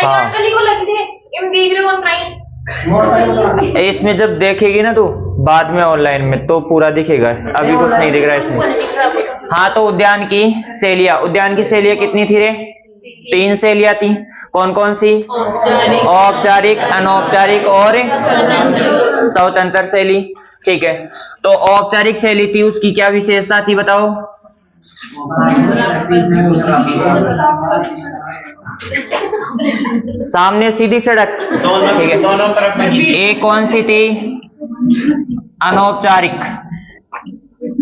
हाँ, इसमें जब देखेगी ना तो बाद में ऑनलाइन में तो पूरा दिखेगा, अभी कुछ नहीं दिख रहा है इसमें। हाँ, तो उद्यान की शैलियाँ कितनी थी रे? 3 शैलियाँ थी। कौन कौन सी? औपचारिक, अनौपचारिक और स्वतंत्र शैली। ठीक है, तो औपचारिक शैली थी, उसकी क्या विशेषता थी बताओ? सामने सीधी सड़क। ठीक है, दोनों तरफ में। एक कौन सी थी? अनौपचारिक।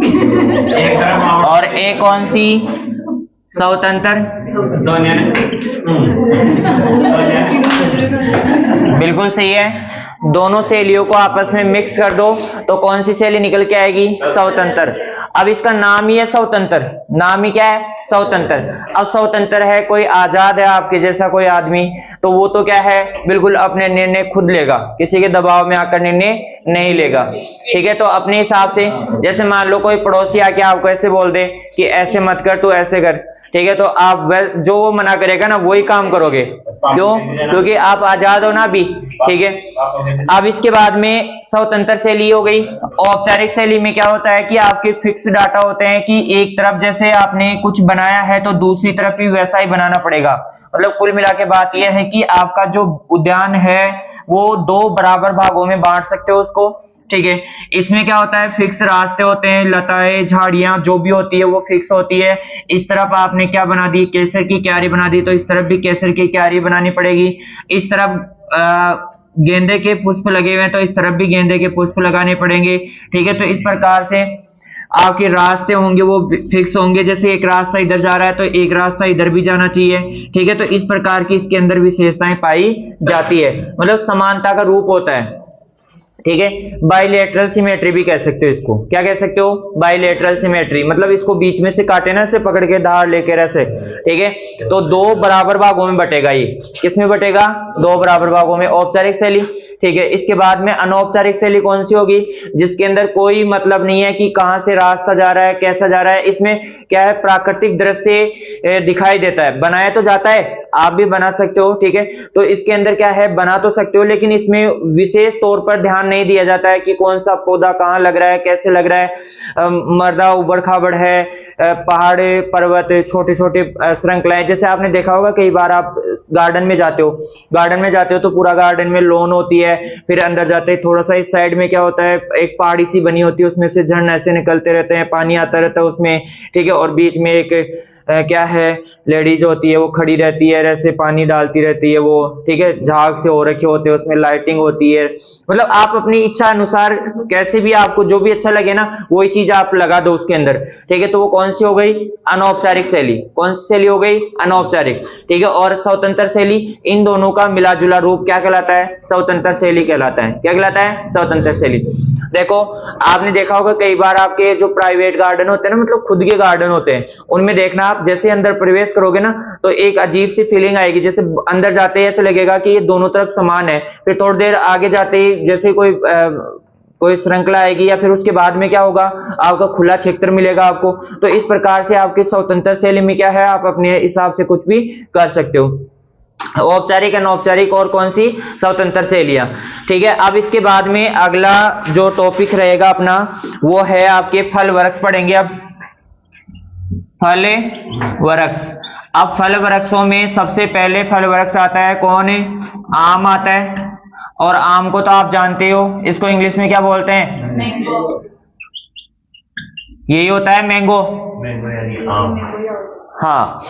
एक तरफ और एक कौन सी? स्वतंत्र। बिल्कुल सही है। दोनों शैलियों को आपस में मिक्स कर दो तो कौन सी शैली निकल के आएगी? स्वतंत्र। अब इसका नाम ही है स्वतंत्र, नाम ही क्या है? स्वतंत्र। अब स्वतंत्र है, कोई आजाद है आपके जैसा कोई आदमी, तो वो तो क्या है, बिल्कुल अपने निर्णय खुद लेगा, किसी के दबाव में आकर निर्णय नहीं लेगा। ठीक है, तो अपने हिसाब से, जैसे मान लो कोई पड़ोसी आके आपको ऐसे बोल दे कि ऐसे मत कर, तू ऐसे कर, ठीक है, तो आप जो वो मना करेगा ना वही काम करोगे। क्यों? क्योंकि आप आजाद हो ना अभी। ठीक है, अब इसके बाद में स्वतंत्र शैली हो गई। औपचारिक शैली में क्या होता है कि आपके फिक्स डाटा होते हैं कि एक तरफ जैसे आपने कुछ बनाया है तो दूसरी तरफ भी वैसा ही बनाना पड़ेगा। मतलब कुल मिला के बात यह है कि आपका जो उद्यान है वो 2 बराबर भागों में बांट सकते हो उसको। ठीक है, इसमें क्या होता है, फिक्स रास्ते होते हैं, लताएं झाड़ियां जो भी होती है वो फिक्स होती है। इस तरफ आपने क्या बना दी, केसर की क्यारी बना दी, तो इस तरफ भी केसर की क्यारी बनानी पड़ेगी। इस तरफ गेंदे के पुष्प लगे हुए हैं तो इस तरफ भी गेंदे के पुष्प लगाने पड़ेंगे। ठीक है, तो इस प्रकार से आपके रास्ते होंगे वो फिक्स होंगे, जैसे एक रास्ता इधर जा रहा है तो एक रास्ता इधर भी जाना चाहिए। ठीक है, तो इस प्रकार की इसके अंदर विशेषताएं पाई जाती है, मतलब समानता का रूप होता है। ठीक है, बाइलेटरल सिमेट्री भी कह सकते हो इसको। क्या कह सकते हो? बाइलेटरल सिमेट्री, मतलब इसको बीच में से काटे ना, ऐसे पकड़ के धार लेकर ऐसे। ठीक है, तो 2 बराबर भागों में बटेगा ये। किस में बटेगा? 2 बराबर भागों में, औपचारिक शैली। ठीक है, इसके बाद में अनौपचारिक शैली कौन सी होगी? जिसके अंदर कोई मतलब नहीं है कि कहां से रास्ता जा रहा है, कैसा जा रहा है। इसमें क्या है, प्राकृतिक दृश्य दिखाई देता है, बनाया तो जाता है, आप भी बना सकते हो। ठीक है, तो इसके अंदर क्या है, बना तो सकते हो लेकिन इसमें विशेष तौर पर ध्यान नहीं दिया जाता है कि कौन सा पौधा कहाँ लग रहा है, कैसे लग रहा है। मर्दा उबड़ खाबड़ है, पहाड़ पर्वत, छोटे छोटे श्रृंखलाएं, जैसे आपने देखा होगा कई बार आप गार्डन में जाते हो तो पूरा गार्डन में लॉन होती है, फिर अंदर जाते हैं थोड़ा सा इस साइड में क्या होता है, एक पहाड़ी सी बनी होती है, उसमें से झरने ऐसे निकलते रहते हैं, पानी आता रहता है उसमें। ठीक है, और बीच में एक क्या है, लेडीज होती है वो खड़ी रहती है, ऐसे पानी डालती रहती है वो। ठीक है, झाग से हो रखे होते हैं, उसमें लाइटिंग होती है। मतलब आप अपनी इच्छा अनुसार कैसे भी आपको जो भी अच्छा लगे ना वही चीज आप लगा दो उसके अंदर। ठीक है, तो वो कौन सी हो गई? अनौपचारिक शैली। कौन सी शैली हो गई? अनौपचारिक। ठीक है, और स्वतंत्र शैली, इन दोनों का मिला जुला रूप क्या कहलाता है? स्वतंत्र शैली कहलाता है। क्या कहलाता है? स्वतंत्र शैली। देखो, आपने देखा होगा कई बार आपके जो प्राइवेट गार्डन होते हैं ना, मतलब खुद के गार्डन होते हैं, उनमें देखना आप जैसे अंदर प्रवेश करोगे ना तो एक अजीब सी फीलिंग आएगी, जैसे अंदर जाते ही ऐसे लगेगा कि ये दोनों तरफ समान है। फिर थोड़ी देर आगे जाते ही जैसे कोई श्रृंखला आएगी या फिर उसके बाद में क्या होगा, आपका खुला क्षेत्र मिलेगा आपको। तो इस प्रकार से आपकी स्वतंत्र शैली में क्या है, आप अपने हिसाब से कुछ भी कर सकते हो। औपचारिक, अनौपचारिक और कौन सी? स्वतंत्र शैलियां। ठीक है, अब इसके बाद में अगला जो टॉपिक रहेगा अपना वो है आपके फल वृक्ष पढ़ेंगे। अब फल वृक्ष, अब फल वृक्षों में सबसे पहले फल वृक्ष आता है कौन? आम आता है। और आम को तो आप जानते हो, इसको इंग्लिश में क्या बोलते हैं? मैंगो। यही होता है मैंगो। हाँ,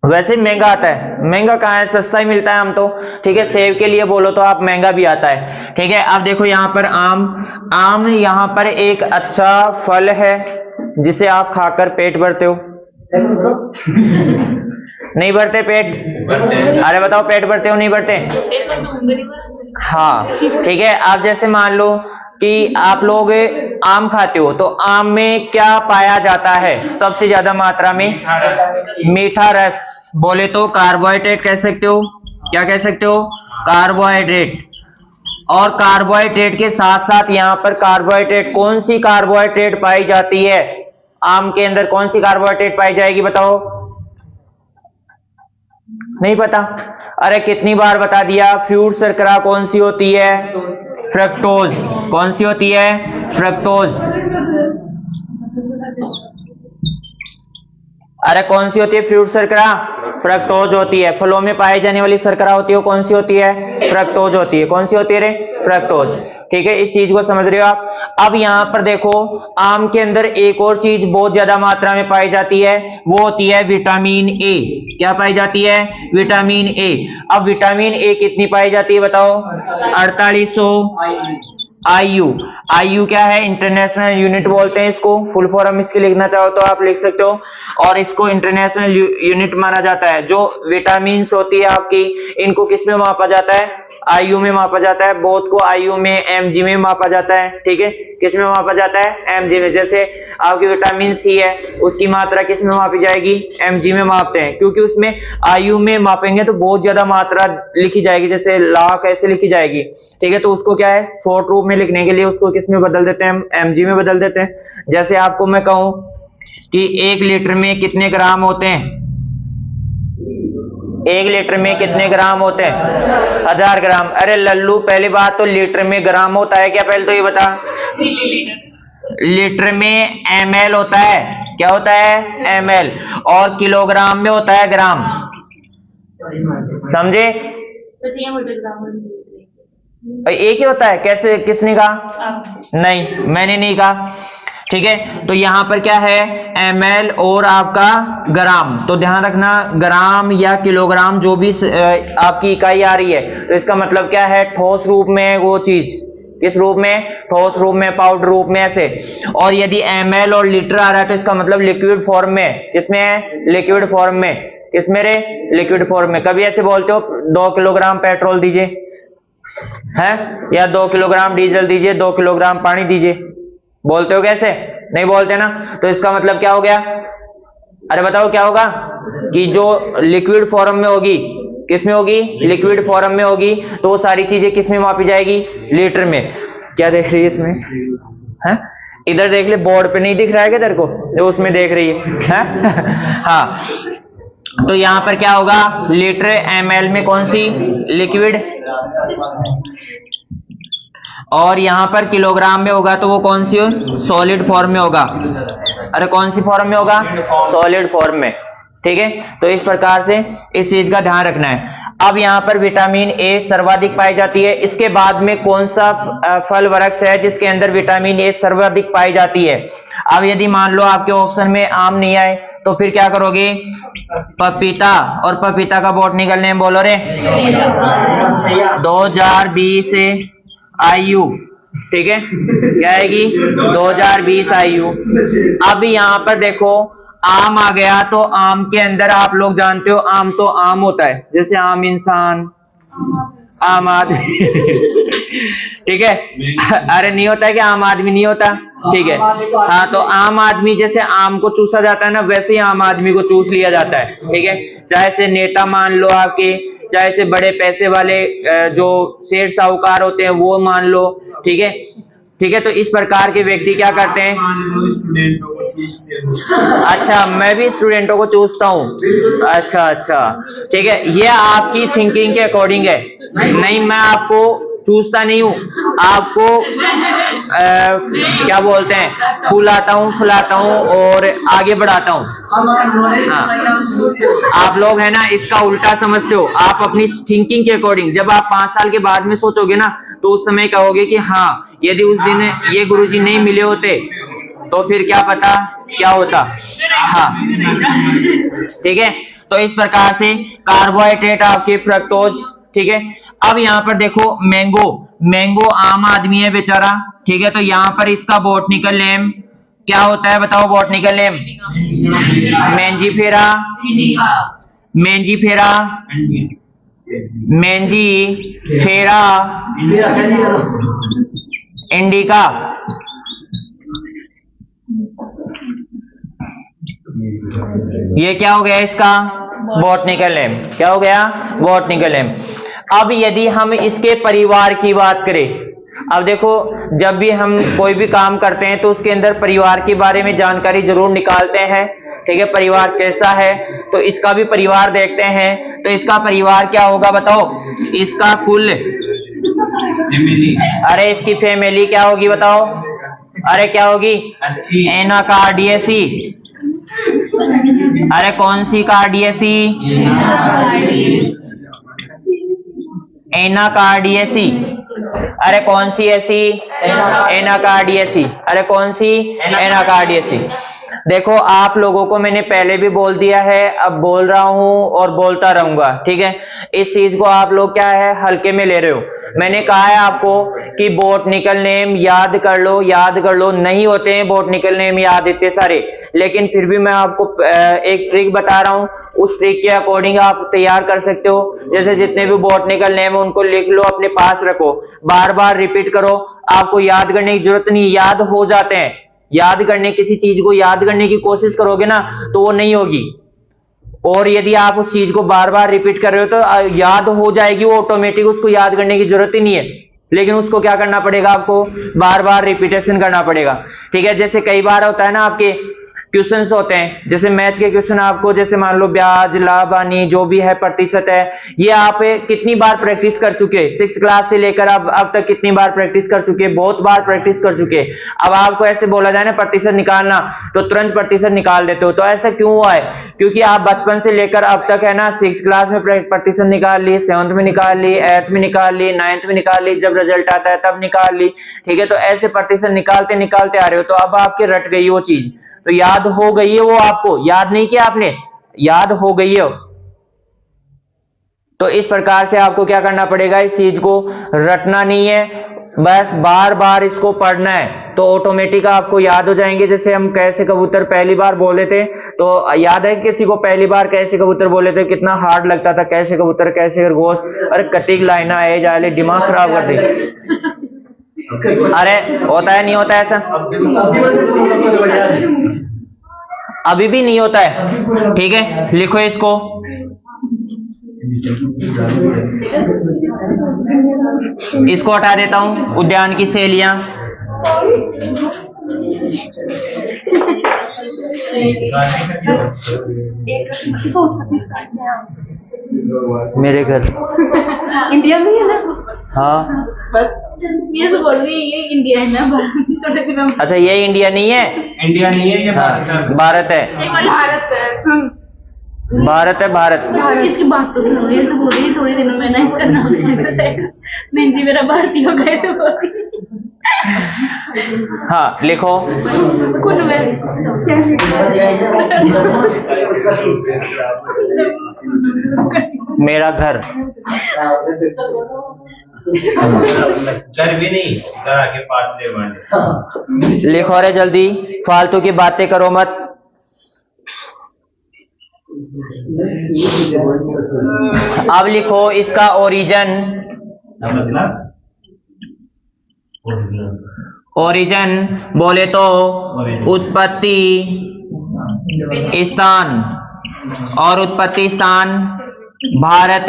वैसे महंगा आता है। महंगा कहाँ है, सस्ता ही मिलता है आम तो। ठीक है, सेब के लिए बोलो तो आप महंगा भी आता है। ठीक है, अब देखो यहाँ पर आम यहाँ पर एक अच्छा फल है जिसे आप खाकर पेट भरते हो। नहीं भरते पेट? अरे बताओ, पेट भरते हो नहीं भरते? हाँ, ठीक है, आप जैसे मान लो कि आप लोग आम खाते हो तो आम में क्या पाया जाता है सबसे ज्यादा मात्रा में? मीठा रस। बोले तो कार्बोहाइड्रेट कह सकते हो। क्या कह सकते हो? कार्बोहाइड्रेट। और कार्बोहाइड्रेट के साथ साथ यहाँ पर कार्बोहाइड्रेट, कौन सी कार्बोहाइड्रेट पाई जाती है आम के अंदर? कौन सी कार्बोहाइड्रेट पाई जाएगी बताओ? नहीं पता? अरे कितनी बार बता दिया, फ्रूट शर्करा कौन सी होती है? फ्रक्टोज। कौन सी होती है? फ्रक्टोज। अरे कौन सी होती है फ्रूट शर्करा? फ्रक्टोज होती है। फलों में पाई जाने वाली शर्करा होती है वो कौन सी होती है? फ्रक्टोज होती है। कौन सी होती है रे? फ्रक्टोज। ठीक है, इस चीज को समझ रहे हो आप? अब यहां पर देखो, आम के अंदर एक और चीज बहुत ज्यादा मात्रा में पाई जाती है, वो होती है विटामिन ए। क्या पाई जाती है? Vitamin A. अब विटामिन ए कितनी पाई जाती है बताओ? 4800 IU। IU क्या है? इंटरनेशनल यूनिट बोलते हैं इसको। फुल फॉर्म इसके लिखना चाहो तो आप लिख सकते हो, और इसको इंटरनेशनल यूनिट माना जाता है। जो विटामिन होती है आपकी, इनको किस में मापा जाता है? IU में मापा जाता है। बोथ को IU में, mg में मापा जाता है। ठीक है, किस में मापा जाता है? mg में। जैसे आपकी विटामिन सी है, उसकी मात्रा किस में मापी जाएगी? mg में मापते हैं, क्योंकि उसमें IU में मापेंगे तो बहुत ज्यादा मात्रा लिखी जाएगी, जैसे लाख ऐसे लिखी जाएगी। ठीक है, तो उसको क्या है, शॉर्ट रूप में लिखने के लिए उसको किस में बदल देते हैं? mg में बदल देते हैं। जैसे आपको मैं कहूं कि 1 लीटर में कितने ग्राम होते हैं? 1 लीटर में कितने ग्राम होते हैं? 1000 ग्राम। अरे लल्लू, पहली बात तो लीटर में ग्राम होता है क्या? पहले तो ये बता। लीटर में ml होता है। क्या होता है? ml। और किलोग्राम में होता है ग्राम। समझे? एक ही होता है? कैसे? किसने कहा? नहीं, मैंने नहीं कहा। ठीक है, तो यहां पर क्या है? ml और आपका ग्राम। तो ध्यान रखना, ग्राम या किलोग्राम जो भी आपकी इकाई आ रही है, तो इसका मतलब क्या है? ठोस रूप में वो चीज। किस रूप में? ठोस रूप में, पाउडर रूप में, ऐसे। और यदि ml और लीटर आ रहा है तो इसका मतलब लिक्विड फॉर्म में। किसमें है? लिक्विड फॉर्म में। किसमें रे? लिक्विड फॉर्म में। कभी ऐसे बोलते हो 2 किलोग्राम पेट्रोल दीजिए, है? या 2 किलोग्राम डीजल दीजिए, 2 किलोग्राम पानी दीजिए, बोलते हो कैसे? नहीं बोलते ना। तो इसका मतलब क्या हो गया? अरे बताओ क्या होगा? कि जो लिक्विड फॉर्म में होगी, किस में होगी? लिक्विड फॉर्म में होगी, तो वो सारी चीजें किस में मापी जाएगी? लीटर में। क्या देख रही है इसमें? है? इधर देख ले, बोर्ड पे नहीं दिख रहा है क्या तेरे को? जो उसमें देख रही है? हाँ, तो यहां पर क्या होगा? लीटर ml में कौन सी? लिक्विड। और यहां पर किलोग्राम में होगा तो वो कौन सी? सॉलिड फॉर्म में होगा। अरे कौन सी फॉर्म में होगा? सॉलिड फॉर्म में। ठीक है, तो इस प्रकार से इस चीज का ध्यान रखना है। अब यहां पर विटामिन ए सर्वाधिक पाई जाती है। इसके बाद में कौन सा फल वृक्ष है जिसके अंदर विटामिन ए सर्वाधिक पाई जाती है? अब यदि मान लो आपके ऑप्शन में आम नहीं आए तो फिर क्या करोगे? पपीता। और पपीता का बॉटनिकल नेम बोलो रे। 2020 IU। ठीक है, क्या आएगी? 2020 IU। अब यहां पर देखो, आम आ गया, तो आम के अंदर आप लोग जानते हो, आम तो आम होता है, जैसे आम इंसान, आम आदमी। ठीक है, अरे नहीं होता है कि आम आदमी नहीं होता? ठीक है, हाँ, तो आम आदमी जैसे आम को चूसा जाता है ना, वैसे ही आम आदमी को चूस लिया जाता है। ठीक है, चाहे से नेता मान लो आपके, चाहे से बड़े पैसे वाले जो शेर साहूकार होते हैं वो मान लो। ठीक है, ठीक है, तो इस प्रकार के व्यक्ति क्या करते हैं? अच्छा, मैं भी स्टूडेंटों को चूसता हूँ। अच्छा अच्छा, ठीक है, ये आपकी थिंकिंग के अकॉर्डिंग है। नहीं, मैं आपको चूसता नहीं हूँ, आपको क्या बोलते हैं, फुलाता हूँ और आगे बढ़ाता हूँ। हाँ, आप लोग है ना इसका उल्टा समझते हो। आप अपनी थिंकिंग के अकॉर्डिंग, जब आप 5 साल के बाद में सोचोगे ना, तो उस समय कहोगे कि हाँ, यदि उस दिन ये गुरुजी नहीं मिले होते तो फिर क्या पता क्या होता। हाँ, ठीक है, तो इस प्रकार से कार्बोहाइड्रेट आपके फ्रक्टोज। ठीक है, अब यहाँ पर देखो, मैंगो आम आदमी है बेचारा। ठीक है, तो यहाँ पर इसका बॉटनिकल नेम क्या होता है बताओ? Botanical name Mangifera indica. ये क्या हो गया इसका? Botanical name. क्या हो गया? Botanical name. अब यदि हम इसके परिवार की बात करें, अब देखो, जब भी हम कोई भी काम करते हैं तो उसके अंदर परिवार के बारे में जानकारी जरूर निकालते हैं। ठीक है, परिवार कैसा है, तो इसका भी परिवार देखते हैं। तो इसका परिवार क्या होगा बताओ, इसका कुल, अरे इसकी फैमिली क्या होगी बताओ, अरे क्या होगी, एनाकार्डियेसी। अरे कौन सी कार्डियेसी, एनाकार्डियेसी। अरे कौन सी ऐसी, एनाकार्डियेसी। अरे कौन सी, एनाकार्डियेसी। देखो आप लोगों को मैंने पहले भी बोल दिया है, अब बोल रहा हूं और बोलता रहूंगा, ठीक है। इस चीज को आप लोग क्या है, हल्के में ले रहे हो। मैंने कहा है आपको कि बॉटनिकल नेम याद कर लो, याद कर लो, नहीं होते हैं बॉटनिकल नेम याद इतने सारे, लेकिन फिर भी मैं आपको एक ट्रिक बता रहा हूं, उस ट्रिक के अकॉर्डिंग आप तैयार कर सकते हो। जैसे जितने भी बॉटनिकल नेम है उनको लिख लो, अपने पास रखो, बार बार रिपीट करो, आपको याद करने की जरूरत नहीं, याद हो जाते हैं। याद करने, किसी चीज को याद करने की कोशिश करोगे ना तो वो नहीं होगी, और यदि आप उस चीज को बार बार रिपीट कर रहे हो तो याद हो जाएगी, वो ऑटोमेटिक, उसको याद करने की जरूरत ही नहीं है। लेकिन उसको क्या करना पड़ेगा, आपको बार बार रिपीटेशन करना पड़ेगा, ठीक है। जैसे कई बार होता है ना, आपके क्वेश्चंस होते हैं, जैसे मैथ के क्वेश्चन आपको, जैसे मान लो ब्याज, लाभ, हानि, जो भी है, प्रतिशत है, ये आप कितनी बार प्रैक्टिस कर चुके, 6 क्लास से लेकर अब तक कितनी बार प्रैक्टिस कर चुके, बहुत बार प्रैक्टिस कर चुके। अब आपको ऐसे बोला जाए ना प्रतिशत निकालना, तो तुरंत प्रतिशत निकाल देते हो। तो ऐसा क्यों हुआ है, क्योंकि आप बचपन से लेकर अब तक है ना 6 क्लास में प्रतिशत निकाल ली, 7th में निकाल ली, 8th में निकाल ली, 9th में निकाल ली, जब रिजल्ट आता है तब निकाल ली, ठीक है। तो ऐसे प्रतिशत निकालते निकालते आ रहे हो, तो अब आपके रट गई वो चीज, तो याद हो गई है, वो आपको याद नहीं किया आपने, याद हो गई है। तो इस प्रकार से आपको क्या करना पड़ेगा, इस चीज को रटना नहीं है, बस बार बार इसको पढ़ना है, तो ऑटोमेटिक आपको याद हो जाएंगे। जैसे हम कैसे कबूतर पहली बार बोले थे, तो याद है किसी को पहली बार कैसे कबूतर बोले थे, कितना हार्ड लगता था, कैसे कबूतर, कैसे खरगोश, अरे कटिंग लाइना है जाले, दिमाग खराब कर दी। अरे होता है, नहीं होता है ऐसा, अभी भी नहीं होता है, ठीक है। लिखो इसको, इसको हटा देता हूं, उद्यान की सहेलियां। मेरे घर इंडिया में है ना, हाँ, ये तो बोल रही है, ये इंडिया है ना। अच्छा ये इंडिया नहीं है, इंडिया नहीं है, ये भारत है, भारत है, सुन, भारत है, भारत। इसकी बात तो सुनो, ये तो बोल रही है थोड़े दिनों में ना इसका नाम चेंज हो जाएगा, नहीं जी मेरा भारतीय होगा, ऐसे बोल रही है। हाँ लिखो, कुन में मेरा घर, घर भी नहीं, घर आके पास ले बांधे। लिखो रे जल्दी, फालतू की बातें करो मत। अब लिखो इसका ओरिजिन, ओरिजिन बोले तो उत्पत्ति स्थान, और उत्पत्ति स्थान भारत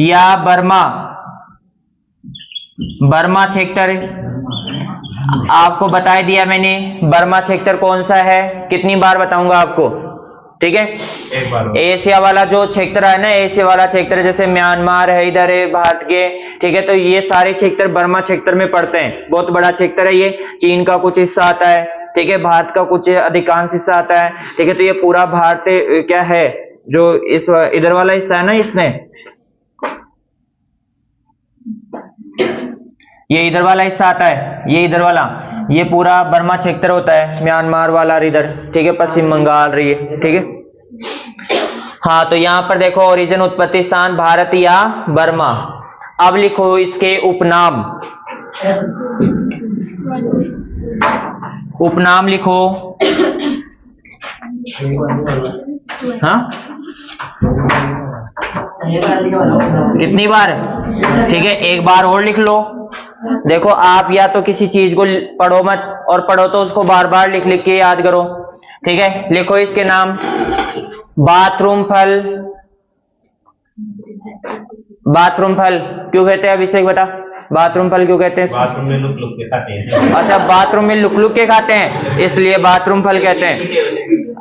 या बर्मा, बर्मा क्षेत्र। आपको बता दिया मैंने बर्मा क्षेत्र कौन सा है, कितनी बार बताऊंगा आपको, ठीक है। एक बार एशिया वाला जो क्षेत्र है ना, एशिया वाला क्षेत्र, जैसे म्यांमार है, इधर है भारत के, ठीक है। तो ये सारे क्षेत्र बर्मा क्षेत्र में पड़ते हैं, बहुत बड़ा क्षेत्र है ये। चीन का कुछ हिस्सा आता है, ठीक है, भारत का कुछ अधिकांश हिस्सा आता है, ठीक है। तो ये पूरा भारत क्या है, जो इस इधर वाला हिस्सा है ना, इसमें ये इधर वाला हिस्सा आता है, ये इधर वाला, ये पूरा बर्मा क्षेत्र होता है, म्यांमार वाला इधर, ठीक है, पश्चिम बंगाल रही है, ठीक है। हाँ तो यहां पर देखो ओरिजिन उत्पत्ति स्थान भारत या बर्मा। अब लिखो इसके उपनाम, उपनाम लिखो, हाँ कितनी बार, ठीक है, एक बार और लिख लो। देखो आप या तो किसी चीज को पढ़ो मत, और पढ़ो तो उसको बार बार लिख लिख के याद करो, ठीक है। लिखो इसके नाम, बाथरूम फल, बाथरूम फल क्यों कहते हैं? अभिषेक बता, बाथरूम फल क्यों कहते हैं इसको? बाथरूम में लुक लुक के खाते हैं। अच्छा, बाथरूम में लुक लुक के खाते हैं इसलिए बाथरूम फल कहते हैं।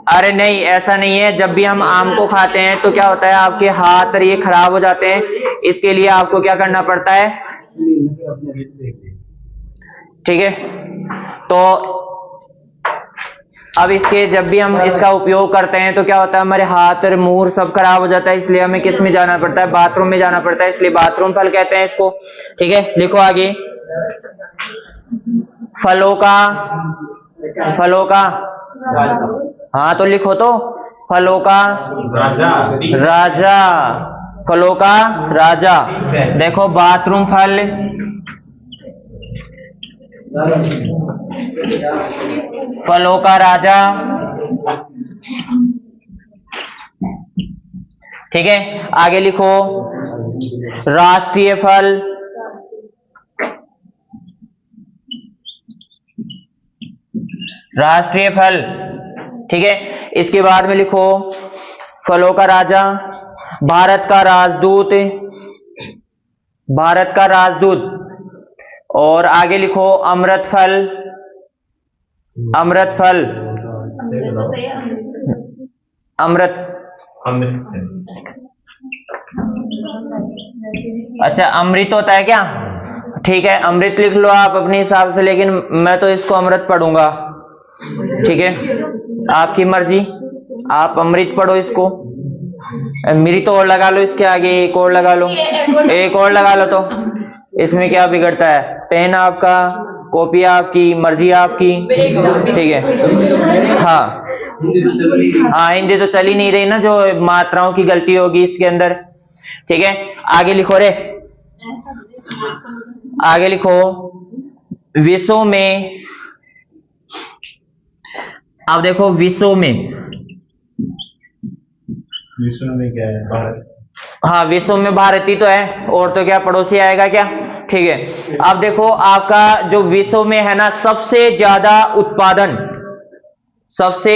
अरे नहीं, ऐसा नहीं है। जब भी हम आम को खाते हैं तो क्या होता है, आपके हाथ और ये खराब हो जाते हैं, इसके लिए आपको क्या करना पड़ता है, ठीक है। तो अब इसके जब भी हम इसका उपयोग करते हैं तो क्या होता है, हमारे हाथ और मुंह सब खराब हो जाता है, इसलिए हमें किस में जाना पड़ता है, बाथरूम में जाना पड़ता है, इसलिए बाथरूम फल कहते हैं इसको, ठीक है। लिखो आगे, फलों का, फलों का, हाँ तो लिखो तो, फलों का राजा। राजा, फलों का राजा। देखो बाथरूम फल, फलों का राजा, ठीक है। आगे लिखो, राष्ट्रीय फल, राष्ट्रीय फल, ठीक है। इसके बाद में लिखो, फलों का राजा, भारत का राजदूत, भारत का राजदूत। और आगे लिखो, अमृत फल, अमृत फल, अमृत, अच्छा अमृत होता है क्या? ठीक है, अमृत लिख लो आप अपने हिसाब से, लेकिन मैं तो इसको अमृत पढ़ूंगा, ठीक है। आपकी मर्जी, आप अमृत पढ़ो इसको। मृत और लगा लो इसके आगे, एक और लगा लो, एक और लगा लो, तो इसमें क्या बिगड़ता है? पेन आपका, कॉपी आपकी, मर्जी आपकी, ठीक है। हाँ हाँ, हिंदी तो चल ही नहीं रही ना, जो मात्राओं की गलती होगी इसके अंदर, ठीक है। आगे लिखो रे, आगे लिखो, विश्व में, अब देखो विश्व में, विश्व में क्या है? भारत। हाँ विश्व में भारत ही तो है, और तो क्या पड़ोसी आएगा क्या, ठीक है। अब देखो आपका जो विश्व में है ना, सबसे ज्यादा उत्पादन, सबसे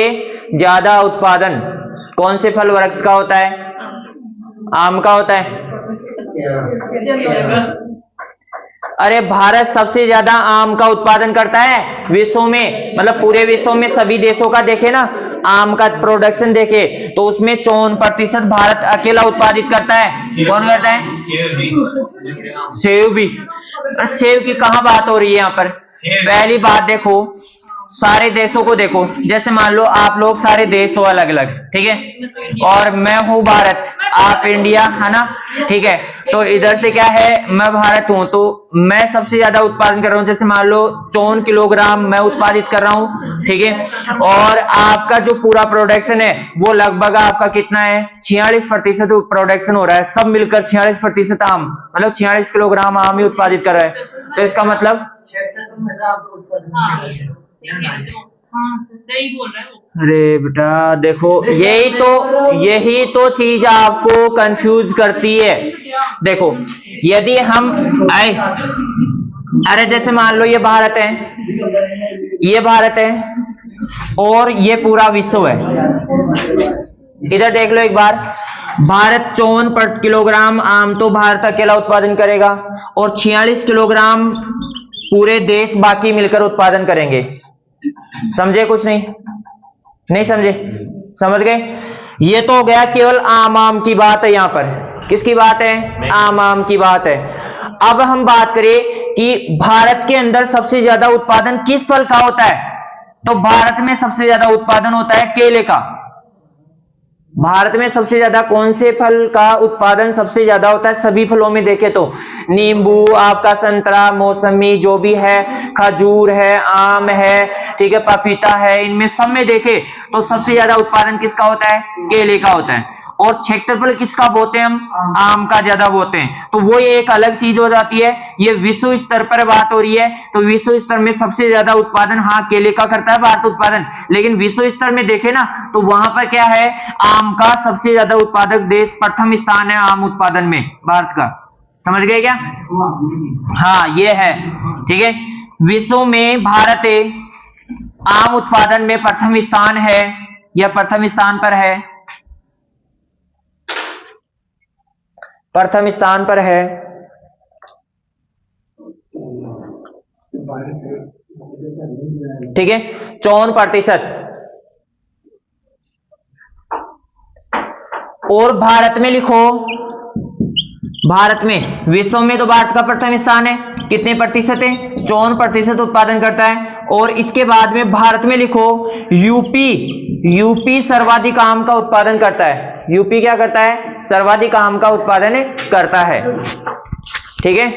ज्यादा उत्पादन कौन से फल वृक्ष का होता है? आम का होता है। अरे भारत सबसे ज्यादा आम का उत्पादन करता है विश्व में, मतलब पूरे विश्व में सभी देशों का देखे ना, आम का प्रोडक्शन देखे तो उसमें 54% भारत अकेला उत्पादित करता है। कौन करता है? सेब भी। सेब की कहां बात हो रही है यहाँ पर? पहली बात देखो, सारे देशों को देखो, जैसे मान लो आप लोग सारे देश हो अलग अलग, ठीक है, और मैं हूं भारत, आप इंडिया, है ना, ठीक है। तो इधर से क्या है, मैं भारत हूं, तो मैं सबसे ज्यादा उत्पादन कर रहा हूं, जैसे मान लो 54 किलोग्राम मैं उत्पादित कर रहा हूं, ठीक है। और आपका जो पूरा प्रोडक्शन है वो लगभग आपका कितना है, 46% प्रोडक्शन हो रहा है, सब मिलकर 46% आम, मतलब 46 किलोग्राम आम ही उत्पादित कर रहा है। तो इसका मतलब, अरे बेटा देखो, यही तो चीज आपको कंफ्यूज करती है। देखो यदि हम आए, अरे जैसे मान लो ये भारत है, ये भारत है, और ये पूरा विश्व है। इधर देख लो एक बार, भारत 54 किलोग्राम आम तो भारत अकेला उत्पादन करेगा, और 46 किलोग्राम पूरे देश बाकी मिलकर उत्पादन करेंगे। समझे? कुछ नहीं समझे? समझ गए? ये तो हो गया केवल आम की बात है, यहां पर किसकी बात है? आम की बात है। अब हम बात करें कि भारत के अंदर सबसे ज्यादा उत्पादन किस फल का होता है, तो भारत में सबसे ज्यादा उत्पादन होता है केले का। भारत में सबसे ज्यादा कौन से फल का उत्पादन सबसे ज्यादा होता है? सभी फलों में देखे तो नींबू, आपका संतरा, मौसमी, जो भी है, खजूर है, आम है, ठीक है, पपीता है, इनमें सब में देखे तो सबसे ज्यादा उत्पादन किसका होता है? केले का होता है। और क्षेत्रफल किसका बोते हैं हम? आम का ज्यादा बोते हैं। तो वो एक अलग चीज हो जाती है। ये विश्व स्तर पर बात हो रही है, तो विश्व स्तर में सबसे ज्यादा उत्पादन हाँ केले का करता है भारत उत्पादन, लेकिन विश्व स्तर में देखे ना तो वहां पर क्या है, आम का सबसे ज्यादा उत्पादक देश, प्रथम स्थान है आम उत्पादन में भारत का। समझ गए क्या? हाँ ये है, ठीक है। विश्व में भारत आम उत्पादन में प्रथम स्थान है, या प्रथम स्थान पर है। प्रथम स्थान पर है। ठीक है, 54%। और भारत में लिखो, भारत में, विश्व में तो भारत का प्रथम स्थान है, कितने प्रतिशत है? 54% उत्पादन करता है। और इसके बाद में भारत में लिखो यूपी सर्वाधिक आम का उत्पादन करता है। यूपी क्या करता है? सर्वाधिक आम का उत्पादन करता है। ठीक है।